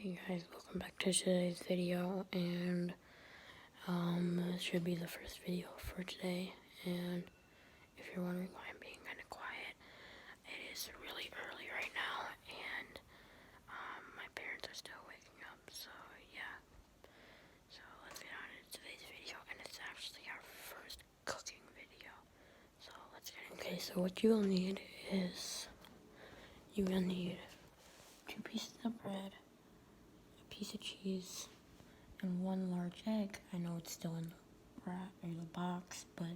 Hey guys, welcome back to today's video, and this should be the first video for today. And if you're wondering why I'm being kind of quiet, it is really early right now, and my parents are still waking up. So yeah, so let's get on into today's video, and it's actually our first cooking video. So let's get into it. Okay, so what you'll need is you will need 2 pieces of bread, piece of cheese, and 1 large egg. I know it's still in the box, but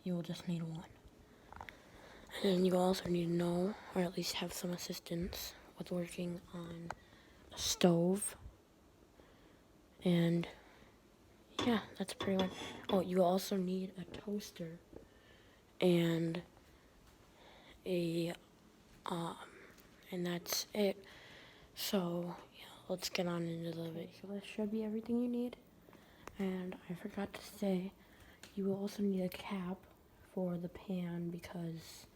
you will just need 1. And you also need to know, or at least have some assistance with working on a stove. And yeah, that's pretty much. Oh, you also need a toaster and and that's it. So yeah, let's get on into the video. So this should be everything you need. And I forgot to say, you will also need a cap for the pan because,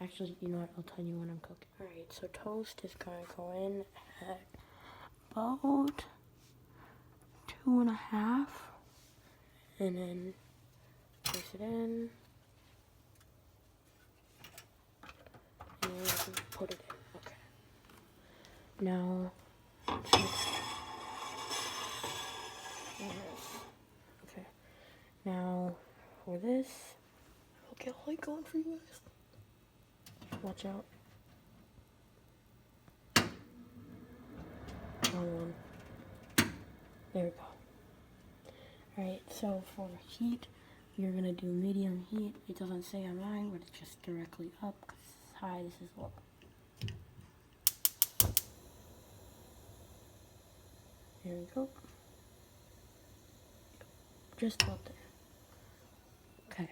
actually, you know what, I'll tell you when I'm cooking. Alright, so toast is gonna go in at about 2.5, and then place it in, and put it in. Okay. Now, okay. Now, for this, I'll get a light going for you guys. Watch out. Wrong one. There we go. Alright, so for heat, you're gonna do medium heat. It doesn't say on mine, but it's just directly up, because this is high, this is low. There we go. Just about there. Okay.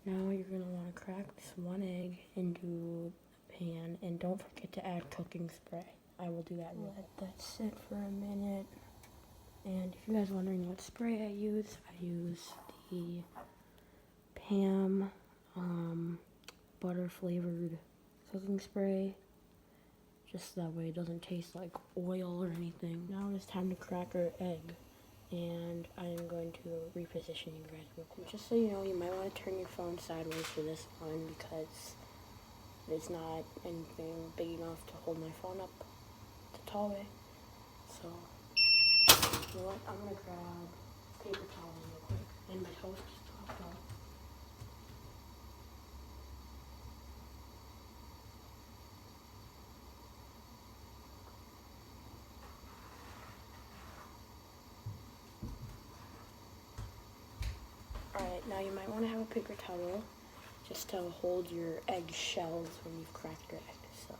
Now you're gonna want to crack this 1 egg into the pan, and don't forget to add cooking spray. I will do that. Let that sit for a minute. And if you guys are wondering what spray I use the Pam butter flavored cooking spray. Just that way it doesn't taste like oil or anything. Now it's time to crack our egg. And I am going to reposition you guys real quick. Just so you know, you might want to turn your phone sideways for this one because there's not anything big enough to hold my phone up the tall way. So, you know what? I'm going to grab paper towel real quick. And my toast is chopped up. Alright, now you might want to have a paper towel just to hold your egg shells when you've cracked your egg. So,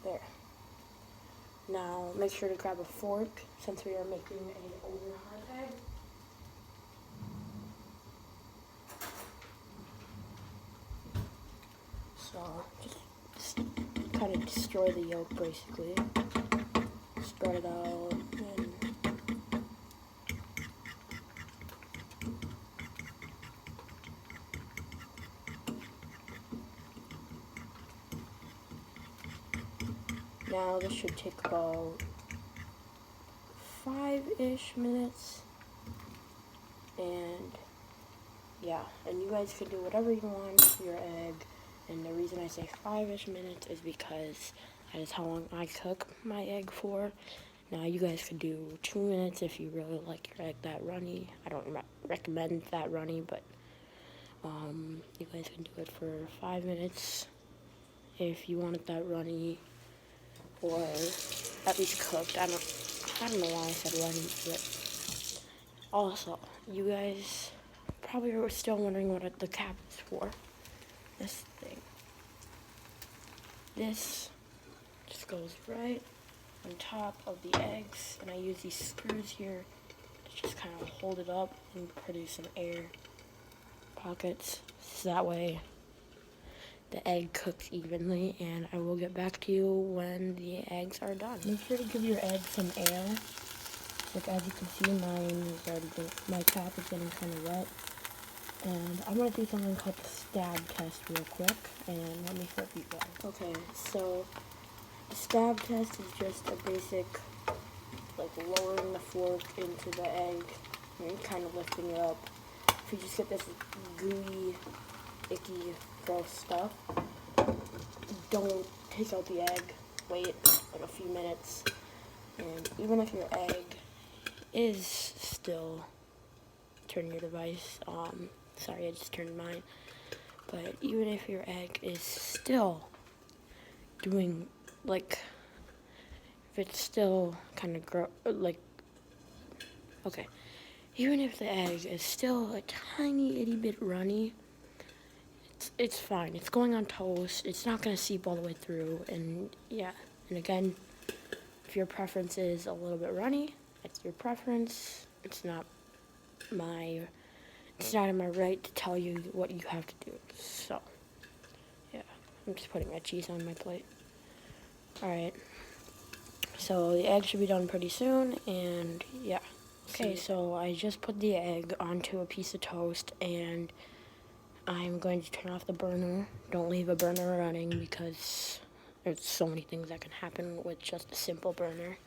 there. Now make sure to grab a fork since we are making an over hard egg. So just kind of destroy the yolk basically. Spread it out and now this should take about 5-ish minutes. And yeah, and you guys can do whatever you want with your egg. And the reason I say 5-ish minutes is because that is how long I cook my egg for. Now you guys could do 2 minutes if you really like your egg that runny. I don't recommend that runny, but you guys can do it for 5 minutes if you want it that runny, or at least cooked. I don't know why I said runny, but also you guys probably are still wondering what the cap is for. This thing. This just goes right on top of the eggs, and I use these screws here to just kind of hold it up and produce some air pockets, so that way the egg cooks evenly. And I will get back to you when the eggs are done. Make sure to give your eggs some air. Like as you can see, my top is getting kind of wet. And I'm going to do something called the stab test real quick, and let me flip you guys. Okay, so the stab test is just a basic, like lowering the fork into the egg and kind of lifting it up. If you just get this gooey, icky, gross stuff, don't take out the egg. Wait like a few minutes, and even if your egg is still, turn your device, sorry I just turned mine, but even if your egg is still doing, like, if it's still kind of okay, even if the egg is still a tiny itty bit runny, it's fine. It's going on toast. It's not going to seep all the way through. And yeah, and again, if your preference is a little bit runny, it's your preference. It's not in my right to tell you what you have to do. So, yeah, I'm just putting my cheese on my plate. Alright, so the egg should be done pretty soon, and yeah. Okay, so I just put the egg onto a piece of toast, and I'm going to turn off the burner. Don't leave a burner running because there's so many things that can happen with just a simple burner.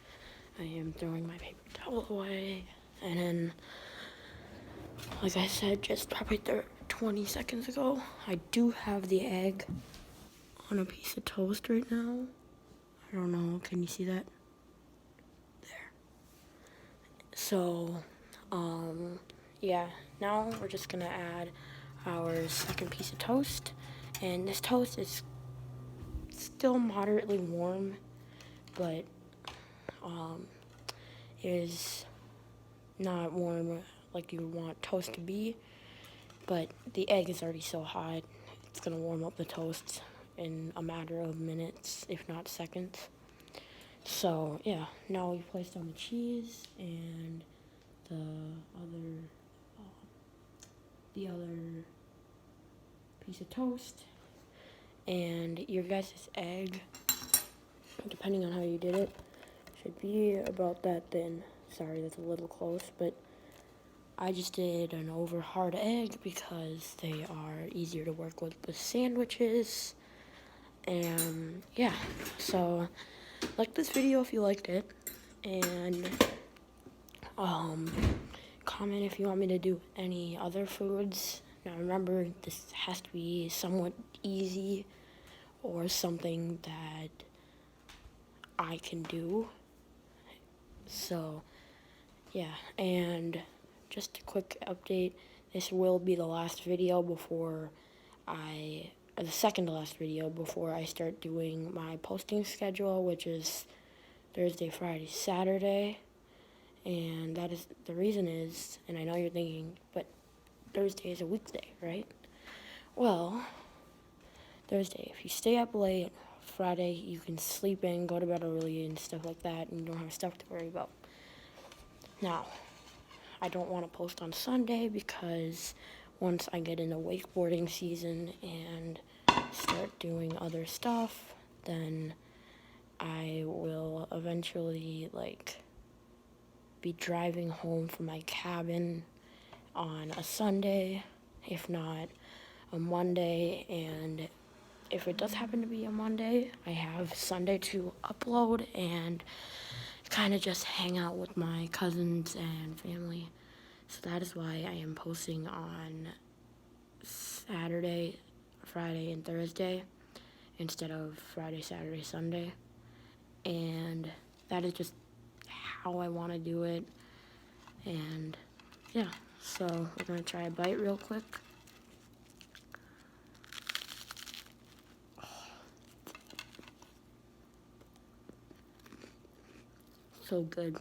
I am throwing my paper towel away, and then, like I said, just probably 20 seconds ago, I do have the egg on a piece of toast right now. I don't know, can you see that? There. So, yeah, now we're just gonna add our second piece of toast, and this toast is still moderately warm, but is not warm like you would want toast to be, but the egg is already so hot, it's gonna warm up the toast in a matter of minutes, if not seconds. So yeah, now we placed on the cheese and the other piece of toast, and your guys' egg, depending on how you did it, should be about that thin. Sorry, that's a little close, but I just did an over hard egg because they are easier to work with sandwiches. And yeah, so like this video if you liked it, and comment if you want me to do any other foods. Now remember, this has to be somewhat easy or something that I can do. So yeah, and just a quick update, this will be the last video before the second to last video before I start doing my posting schedule, which is Thursday, Friday, Saturday. And that is, the reason is, and I know you're thinking, but Thursday is a weekday, right? Well, Thursday, if you stay up late, Friday you can sleep in, go to bed early and stuff like that, and you don't have stuff to worry about. Now, I don't want to post on Sunday because once I get into wakeboarding season and start doing other stuff, then I will eventually, like, be driving home from my cabin on a Sunday, if not a Monday, and if it does happen to be a Monday, I have Sunday to upload and kind of just hang out with my cousins and family. So that is why I am posting on Saturday, Friday, and Thursday instead of Friday, Saturday, Sunday. And that is just how I want to do it. And yeah, so we're going to try a bite real quick. So good.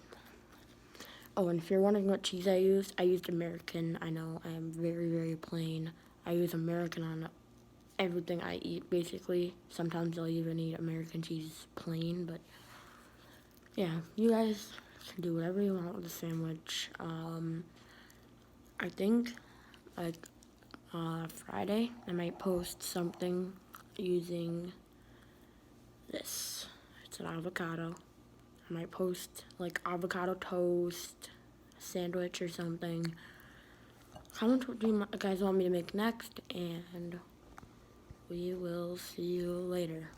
Oh, and if you're wondering what cheese I used American. I know I am very, very plain. I use American on everything I eat, basically. Sometimes I'll even eat American cheese plain, but yeah, you guys can do whatever you want with the sandwich. I think, like, Friday, I might post something using this. It's an avocado. I might post, like, avocado toast, sandwich or something. comment what do you guys want me to make next, and we will see you later.